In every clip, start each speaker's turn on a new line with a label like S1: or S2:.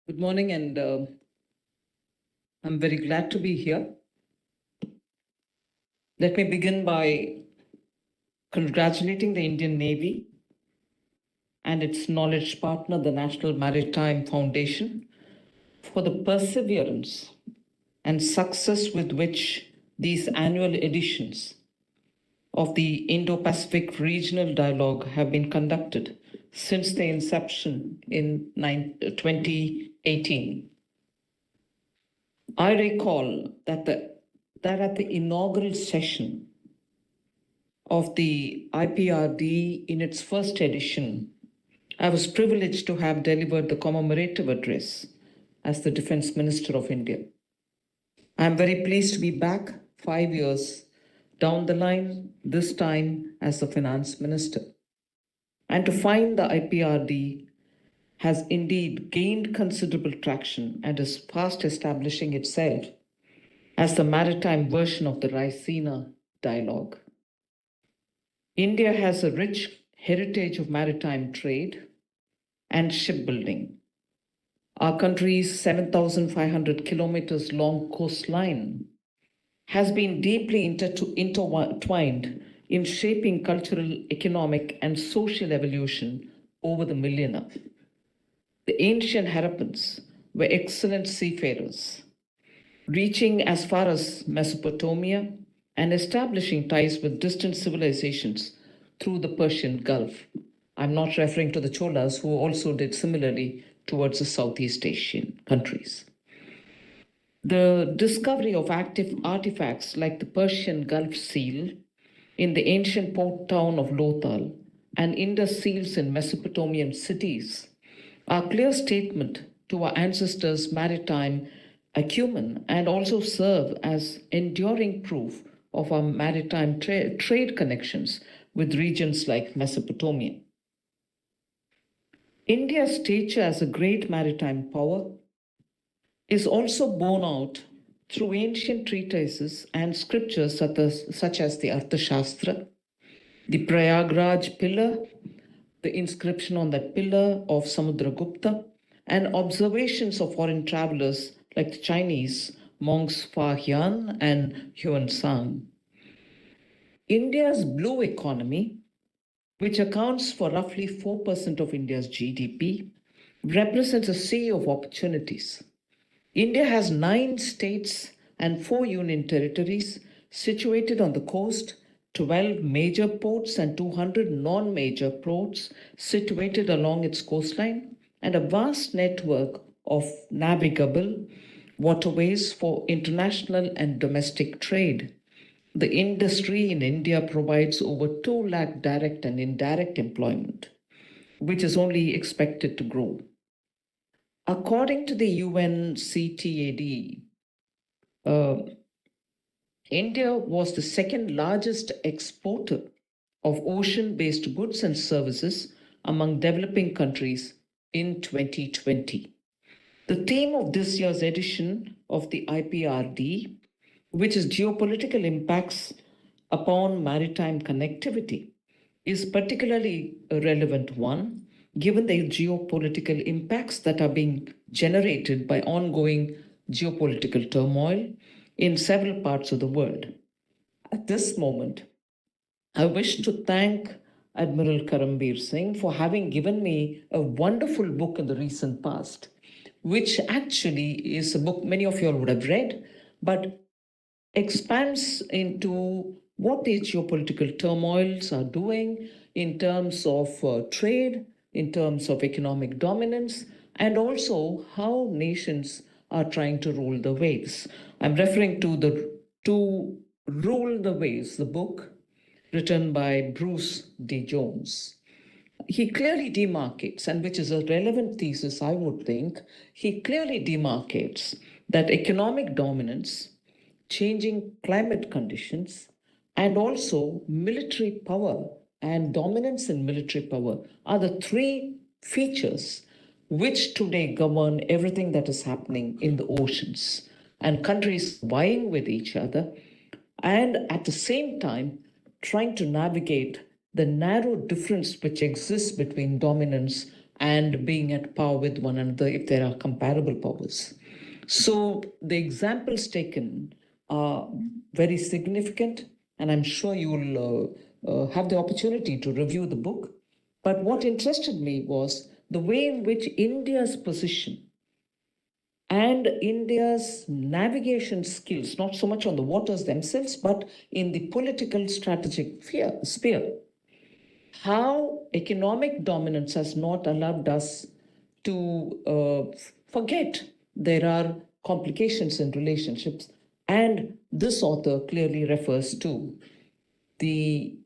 S1: Good morning, and I'm very glad to be here. Let me begin by congratulating the Indian Navy and its knowledge partner, the National Maritime Foundation, for the perseverance and success with which these annual editions of the Indo-Pacific Regional Dialogue have been conducted since their inception in 2018. I recall that at the inaugural session of the IPRD in its first edition, I was privileged to have delivered the commemorative address as the Defense Minister of India. I am very pleased to be back 5 years down the line, this time as the Finance Minister, and to find the IPRD has indeed gained considerable traction and is fast establishing itself as the maritime version of the Raisina dialogue. India has a rich heritage of maritime trade and shipbuilding. Our country's 7,500 kilometers long coastline has been deeply intertwined in shaping cultural, economic, and social evolution over the millennia. The ancient Harappans were excellent seafarers, reaching as far as Mesopotamia and establishing ties with distant civilizations through the Persian Gulf. I'm not referring to the Cholas, who also did similarly towards the Southeast Asian countries. The discovery of active artifacts like the Persian Gulf seal in the ancient port town of Lothal and Indus seals in Mesopotamian cities are clear statement to our ancestors' maritime acumen and also serve as enduring proof of our maritime trade connections with regions like Mesopotamia. India's stature as a great maritime power is also borne out through ancient treatises and scriptures such as the Arthashastra, the Prayagraj pillar, the inscription on that pillar of Samudragupta, and observations of foreign travelers like the Chinese monks Fa Hian and Huan San. India's blue economy, which accounts for roughly 4% of India's GDP, represents a sea of opportunities. India has 9 states and 4 union territories situated on the coast, 12 major ports and 200 non-major ports situated along its coastline, and a vast network of navigable waterways for international and domestic trade. The industry in India provides over 2 lakh direct and indirect employment, which is only expected to grow. According to the UNCTAD, India was the second largest exporter of ocean-based goods and services among developing countries in 2020. The theme of this year's edition of the IPRD, which is geopolitical impacts upon maritime connectivity, is particularly a relevant one given the geopolitical impacts that are being generated by ongoing geopolitical turmoil in several parts of the world. At this moment, I wish to thank Admiral Karambir Singh for having given me a wonderful book in the recent past, which actually is a book many of you all would have read, but expands into what these geopolitical turmoils are doing in terms of trade, in terms of economic dominance, and also how nations are trying to rule the waves. I'm referring to the To Rule the Waves, the book written by Bruce D. Jones. He clearly demarcates, and which is a relevant thesis, I would think, he clearly demarcates that economic dominance, changing climate conditions, and also military power and dominance in military power are the 3 features which today govern everything that is happening in the oceans, and countries vying with each other and at the same time trying to navigate the narrow difference which exists between dominance and being at par with one another if there are comparable powers. So the examples taken are very significant, and I'm sure you will have the opportunity to review the book. But what interested me was the way in which India's position and India's navigation skills, not so much on the waters themselves, but in the political strategic sphere, how economic dominance has not allowed us to forget there are complications in relationships. And this author clearly refers to the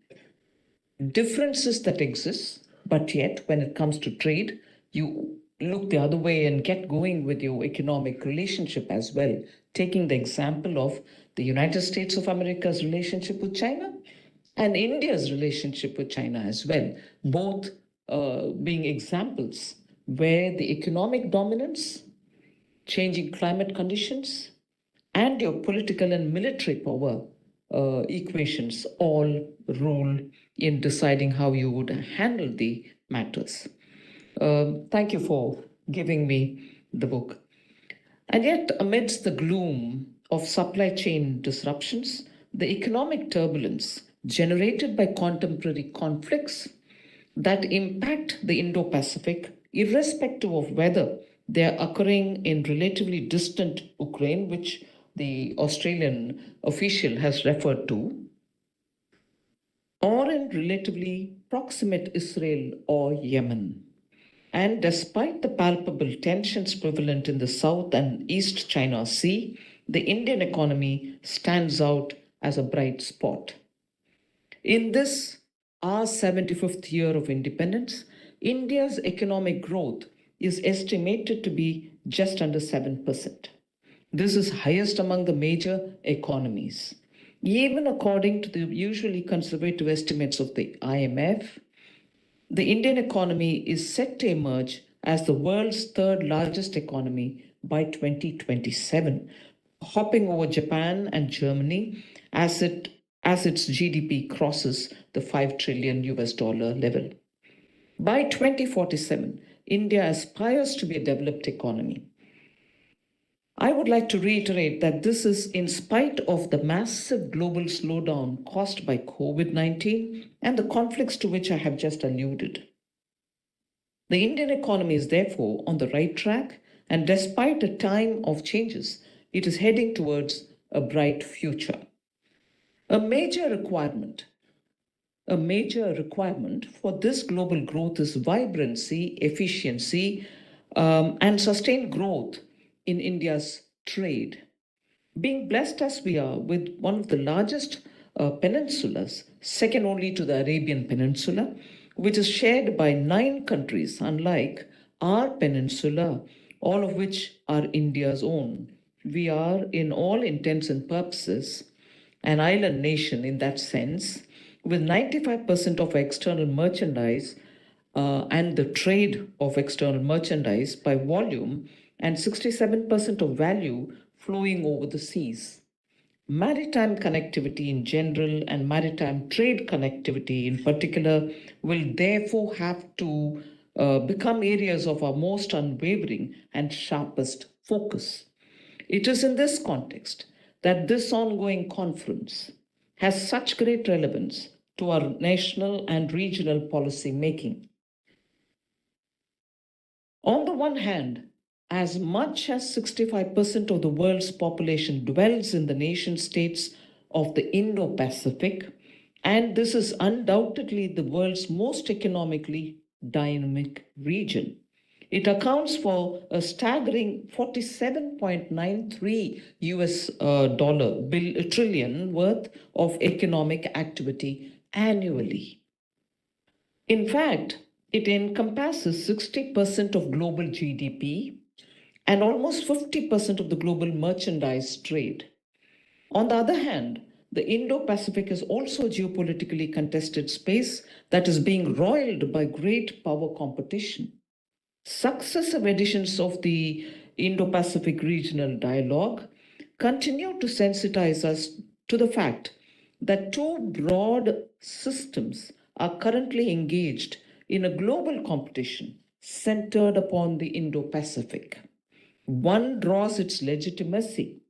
S1: differences that exist, but yet when it comes to trade, you look the other way and get going with your economic relationship as well. Taking the example of the United States of America's relationship with China and India's relationship with China as well, both being examples where the economic dominance, changing climate conditions, and your political and military power equations all rule in deciding how you would handle the matters. Thank you for giving me the book. And yet, amidst the gloom of supply chain disruptions, the economic turbulence generated by contemporary conflicts that impact the Indo Pacific, irrespective of whether they are occurring in relatively distant Ukraine, which the Australian official has referred to, or in relatively proximate Israel or Yemen. And despite the palpable tensions prevalent in the South and East China Sea, the Indian economy stands out as a bright spot. In this, our 75th year of independence, India's economic growth is estimated to be just under 7%. This is highest among the major economies. Even according to the usually conservative estimates of the IMF, the Indian economy is set to emerge as the world's third largest economy by 2027, hopping over Japan and Germany as its GDP crosses the 5 trillion US dollar level. By 2047, India aspires to be a developed economy. I would like to reiterate that this is in spite of the massive global slowdown caused by COVID-19 and the conflicts to which I have just alluded. The Indian economy is therefore on the right track, and despite a time of changes, it is heading towards a bright future. A major requirement for this global growth is vibrancy, efficiency, and sustained growth in India's trade. Being blessed as we are with one of the largest peninsulas, second only to the Arabian Peninsula, which is shared by 9 countries, unlike our peninsula, all of which are India's own. We are, in all intents and purposes, an island nation in that sense, with 95% of external merchandise and the trade of external merchandise by volume and 67% of value flowing over the seas. Maritime connectivity in general and maritime trade connectivity in particular will therefore have to become areas of our most unwavering and sharpest focus. It is in this context that this ongoing conference has such great relevance to our national and regional policy making. On the one hand, as much as 65% of the world's population dwells in the nation states of the Indo Pacific, and this is undoubtedly the world's most economically dynamic region. It accounts for a staggering 47.93 US trillion worth of economic activity annually. In fact, it encompasses 60% of global GDP and almost 50% of the global merchandise trade. On the other hand, the Indo-Pacific is also a geopolitically contested space that is being roiled by great power competition. Successive editions of the Indo-Pacific Regional Dialogue continue to sensitize us to the fact that 2 broad systems are currently engaged in a global competition centered upon the Indo-Pacific. One draws its legitimacy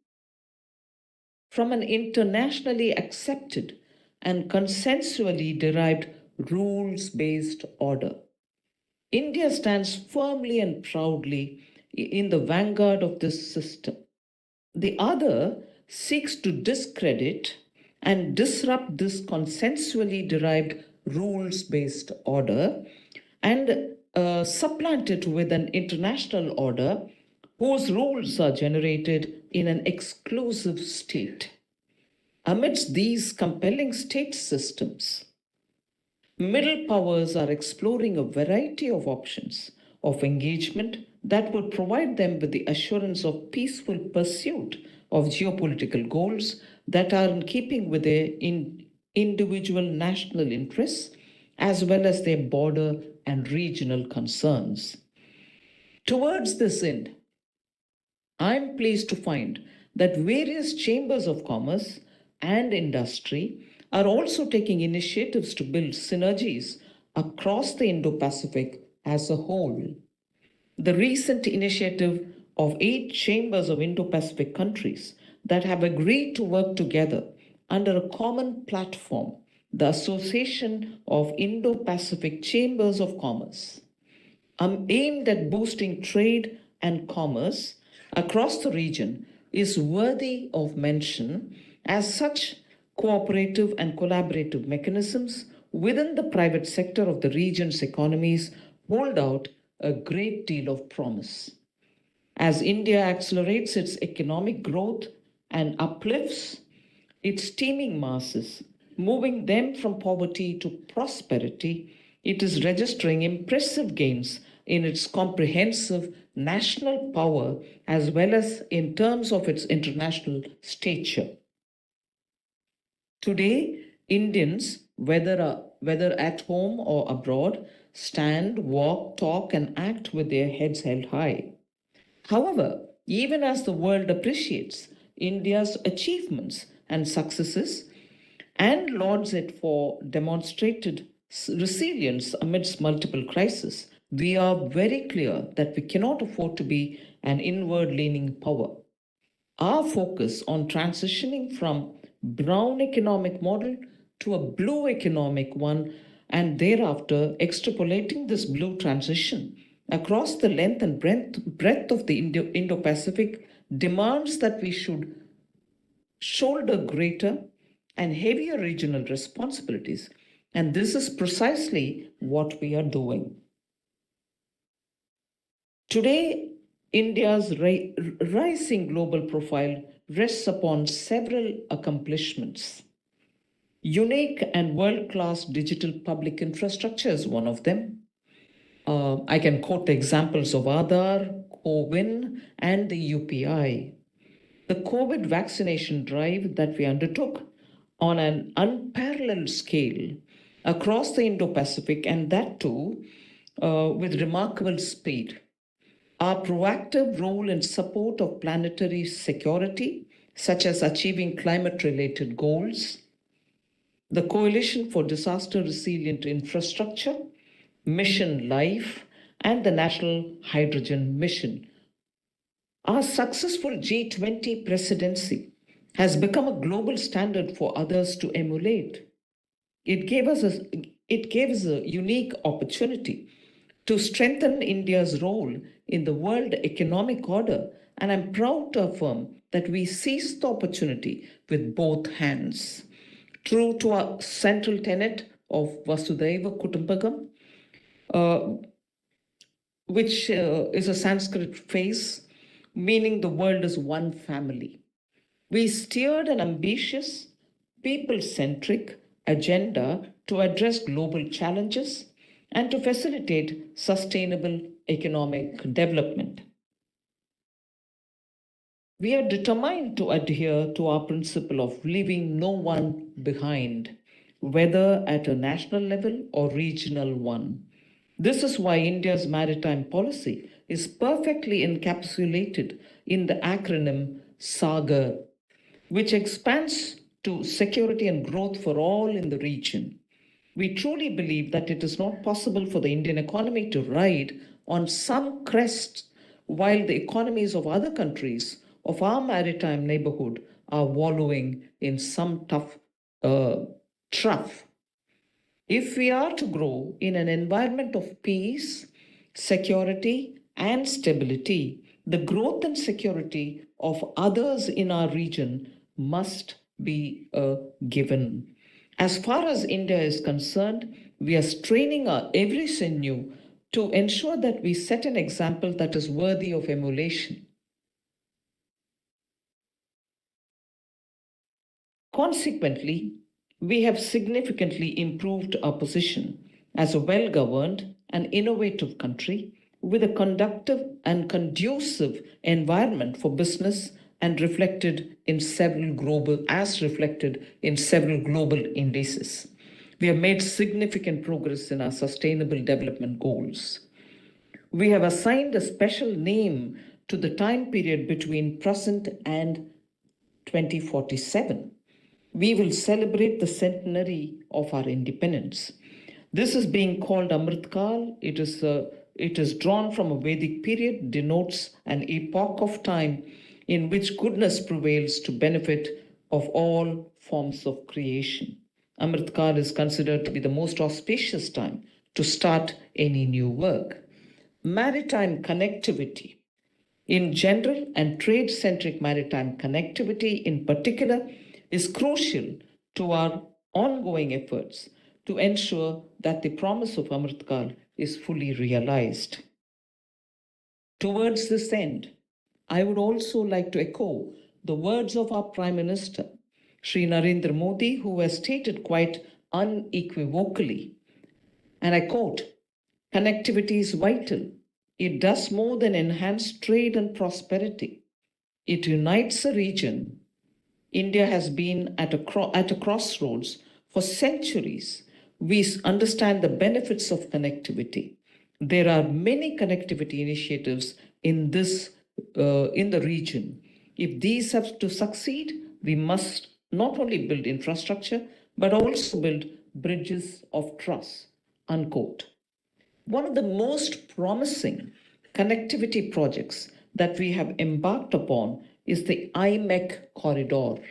S1: from an internationally accepted and consensually derived rules based order. India stands firmly and proudly in the vanguard of this system. The other seeks to discredit and disrupt this consensually derived rules based order and supplant it with an international order whose rules are generated in an exclusive state. Amidst these compelling state systems, middle powers are exploring a variety of options of engagement that would provide them with the assurance of peaceful pursuit of geopolitical goals that are in keeping with their individual national interests as well as their border and regional concerns. Towards this end, I am pleased to find that various chambers of commerce and industry are also taking initiatives to build synergies across the Indo Pacific as a whole. The recent initiative of 8 chambers of Indo Pacific countries that have agreed to work together under a common platform, the Association of Indo Pacific Chambers of Commerce, aimed at boosting trade and commerce across the region is worthy of mention, as such cooperative and collaborative mechanisms within the private sector of the region's economies hold out a great deal of promise. As India accelerates its economic growth and uplifts its teeming masses, moving them from poverty to prosperity, it is registering impressive gains in its comprehensive national power as well as in terms of its international stature. Today, Indians, whether at home or abroad, stand, walk, talk, and act with their heads held high. However, even as the world appreciates India's achievements and successes and lauds it for demonstrated resilience amidst multiple crises, we are very clear that we cannot afford to be an inward leaning power. Our focus on transitioning from brown economic model to a blue economic one and thereafter extrapolating this blue transition across the length and breadth of the Indo-Pacific demands that we should shoulder greater and heavier regional responsibilities. And this is precisely what we are doing. Today, India's rising global profile rests upon several accomplishments. Unique and world class digital public infrastructure is one of them. I can quote the examples of Aadhaar, CoWIN, and the UPI. The COVID vaccination drive that we undertook on an unparalleled scale across the Indo Pacific, and that too with remarkable speed. Our proactive role in support of planetary security, such as achieving climate related goals, the Coalition for Disaster Resilient Infrastructure, Mission Life, and the National Hydrogen Mission. Our successful G20 presidency has become a global standard for others to emulate. It gave us a unique opportunity to strengthen India's role in the world economic order, and I'm proud to affirm that we seized the opportunity with both hands. True to our central tenet of Vasudhaiva Kutumbakam, which is a Sanskrit phrase meaning the world is one family. We steered an ambitious, people centric agenda to address global challenges and to facilitate sustainable economic development. We are determined to adhere to our principle of leaving no one behind, whether at a national level or regional one. This is why India's maritime policy is perfectly encapsulated in the acronym SAGAR, which expands to security and growth for all in the region. We truly believe that it is not possible for the Indian economy to ride on some crest, while the economies of other countries of our maritime neighborhood are wallowing in some tough trough. If we are to grow in an environment of peace, security, and stability, the growth and security of others in our region must be a given. As far as India is concerned, we are straining our every sinew to ensure that we set an example that is worthy of emulation. Consequently, we have significantly improved our position as a well governed and innovative country with a conductive and conducive environment for business and reflected in several global indices. We have made significant progress in our sustainable development goals. We have assigned a special name to the time period between present and 2047. We will celebrate the centenary of our independence. This is being called Amritkal. It is drawn from a Vedic period, denotes an epoch of time in which goodness prevails to benefit of all forms of creation. Amritkal is considered to be the most auspicious time to start any new work. Maritime connectivity in general and trade centric maritime connectivity in particular is crucial to our ongoing efforts to ensure that the promise of Amritkal is fully realized. Towards this end, I would also like to echo the words of our Prime Minister, Sri Narendra Modi, who has stated quite unequivocally, and I quote, "Connectivity is vital. It does more than enhance trade and prosperity. It unites a region. India has been at a crossroads for centuries. We understand the benefits of connectivity. There are many connectivity initiatives in the region. If these have to succeed, we must not only build infrastructure but also build bridges of trust." Unquote. One of the most promising connectivity projects that we have embarked upon is the IMEC corridor,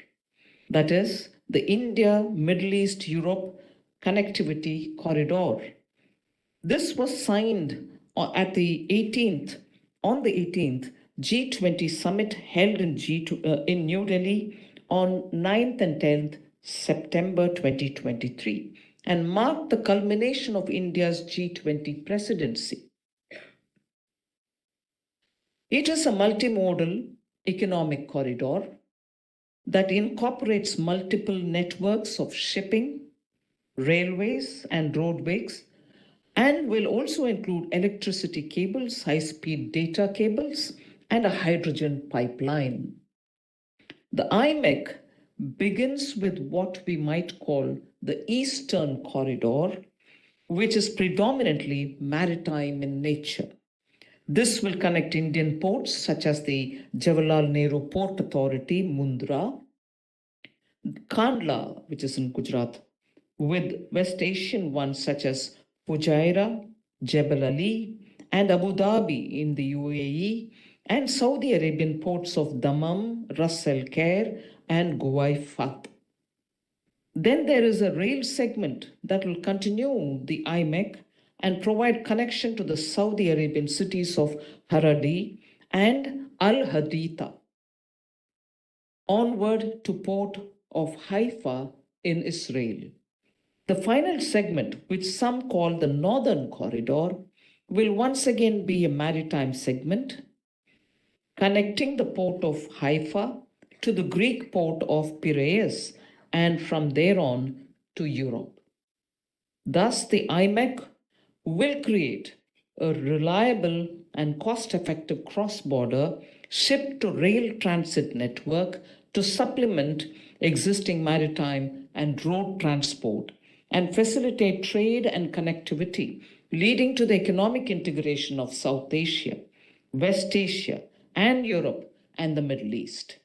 S1: that is, the India, Middle East, Europe connectivity corridor. This was signed at the 18th, on the 18th G20 summit held in New Delhi on 9th and 10th September 2023 and marked the culmination of India's G20 presidency. It is a multimodal economic corridor that incorporates multiple networks of shipping, railways, and roadways, and will also include electricity cables, high-speed data cables, and a hydrogen pipeline. The IMEC begins with what we might call the Eastern Corridor, which is predominantly maritime in nature. This will connect Indian ports such as the Jawaharlal Nehru Port Authority, Mundra, Kandla, which is in Gujarat, with West Asian ones such as Fujairah, Jebel Ali, and Abu Dhabi in the UAE, and Saudi Arabian ports of Dammam, Ras Al Khair, and Guwaifat. Then there is a rail segment that will continue the IMEC and provide connection to the Saudi Arabian cities of Haradi and Al Haditha, onward to port of Haifa in Israel. The final segment, which some call the Northern Corridor, will once again be a maritime segment connecting the port of Haifa to the Greek port of Piraeus and from there on to Europe. Thus, the IMEC will create a reliable and cost-effective cross-border ship-to-rail transit network to supplement existing maritime and road transport and facilitate trade and connectivity, leading to the economic integration of South Asia, West Asia, and Europe and the Middle East.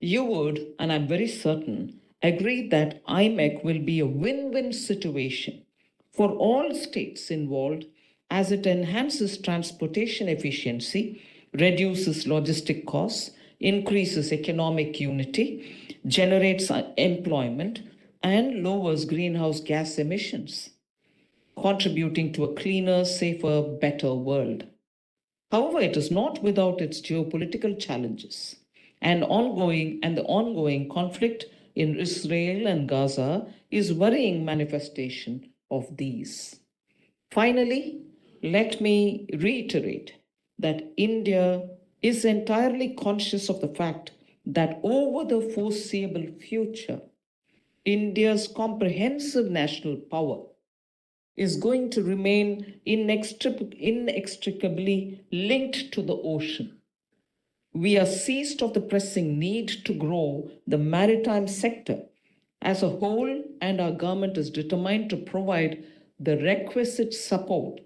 S1: You would, and I'm very certain, agree that IMEC will be a win-win situation for all states involved as it enhances transportation efficiency, reduces logistic costs, increases economic unity, generates employment, and lowers greenhouse gas emissions, contributing to a cleaner, safer, better world. However, it is not without its geopolitical challenges. The ongoing conflict in Israel and Gaza is worrying manifestation of these. Finally, let me reiterate that India is entirely conscious of the fact that over the foreseeable future, India's comprehensive national power is going to remain inextricably linked to the ocean. We are seized of the pressing need to grow the maritime sector as a whole, and our government is determined to provide the requisite support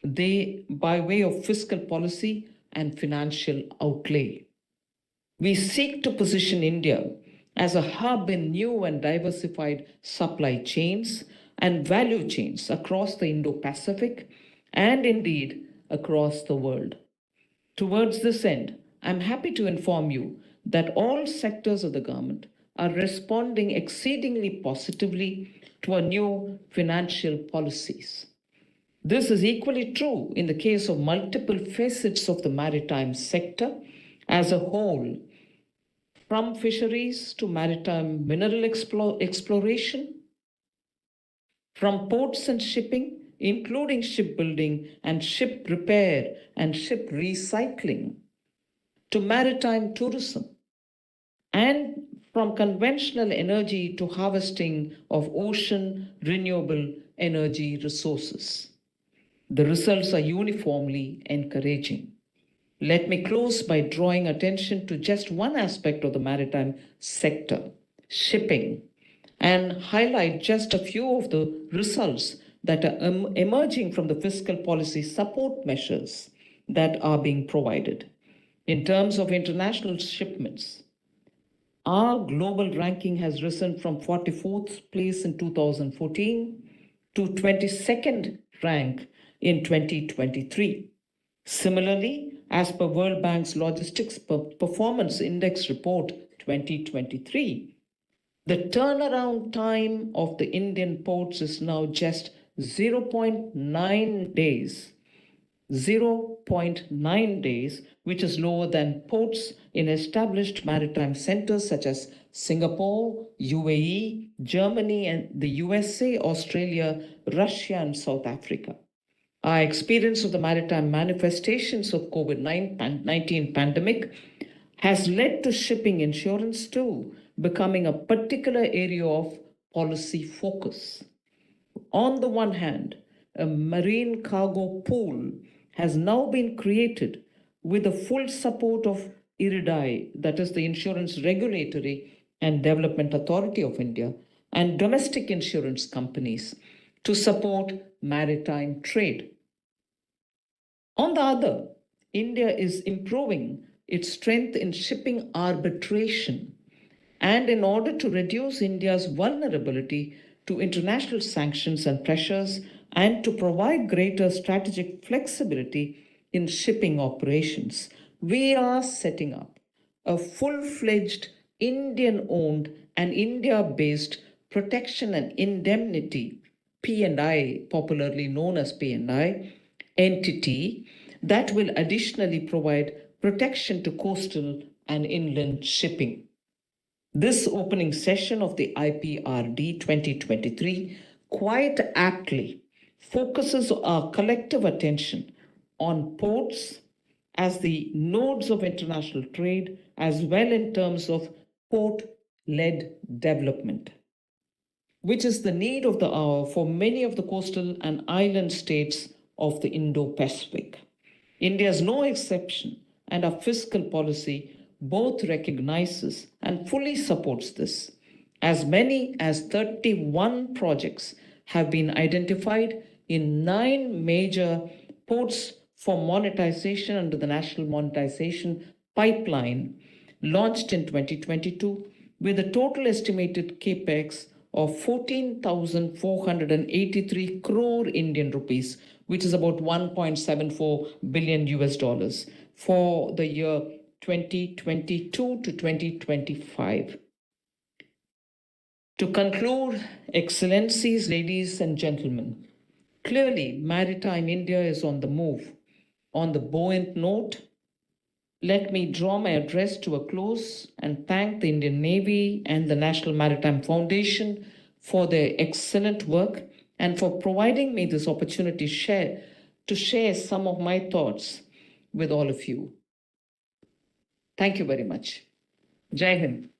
S1: by way of fiscal policy and financial outlay. We seek to position India as a hub in new and diversified supply chains and value chains across the Indo-Pacific and indeed across the world. Towards this end, I'm happy to inform you that all sectors of the government are responding exceedingly positively to our new financial policies. This is equally true in the case of multiple facets of the maritime sector as a whole, from fisheries to maritime mineral exploration, from ports and shipping, including shipbuilding and ship repair and ship recycling, to maritime tourism, and from conventional energy to harvesting of ocean renewable energy resources. The results are uniformly encouraging. Let me close by drawing attention to just one aspect of the maritime sector, shipping, and highlight just a few of the results that are emerging from the fiscal policy support measures that are being provided. In terms of international shipments, our global ranking has risen from 44th place in 2014 to 22nd rank in 2023. Similarly, as per World Bank's Logistics Performance Index Report 2023, the turnaround time of the Indian ports is now just 0.9 days. 0.9 days, which is lower than ports in established maritime centers such as Singapore, UAE, Germany, and the USA, Australia, Russia, and South Africa. Our experience of the maritime manifestations of COVID-19 pandemic has led to shipping insurance too becoming a particular area of policy focus. On the one hand, a marine cargo pool has now been created with the full support of IRDAI, that is the Insurance Regulatory and Development Authority of India, and domestic insurance companies to support maritime trade. On the other, India is improving its strength in shipping arbitration, and in order to reduce India's vulnerability to international sanctions and pressures and to provide greater strategic flexibility in shipping operations, we are setting up a full-fledged Indian-owned and India-based protection and indemnity P&I, popularly known as P&I, entity that will additionally provide protection to coastal and inland shipping. This opening session of the IPRD 2023 quite aptly focuses our collective attention on ports as the nodes of international trade, as well in terms of port-led development, which is the need of the hour for many of the coastal and island states of the Indo-Pacific. India is no exception, and our fiscal policy both recognizes and fully supports this. As many as 31 projects have been identified in 9 major ports for monetization under the National Monetization Pipeline, launched in 2022, with a total estimated capex of 14,483 crore Indian rupees, which is about 1.74 billion US dollars for the year 2022 to 2025. To conclude, Excellencies, ladies and gentlemen, clearly Maritime India is on the move. On the buoyant note, let me draw my address to a close and thank the Indian Navy and the National Maritime Foundation for their excellent work and for providing me this opportunity to share some of my thoughts with all of you. Thank you very much. Jai Hind.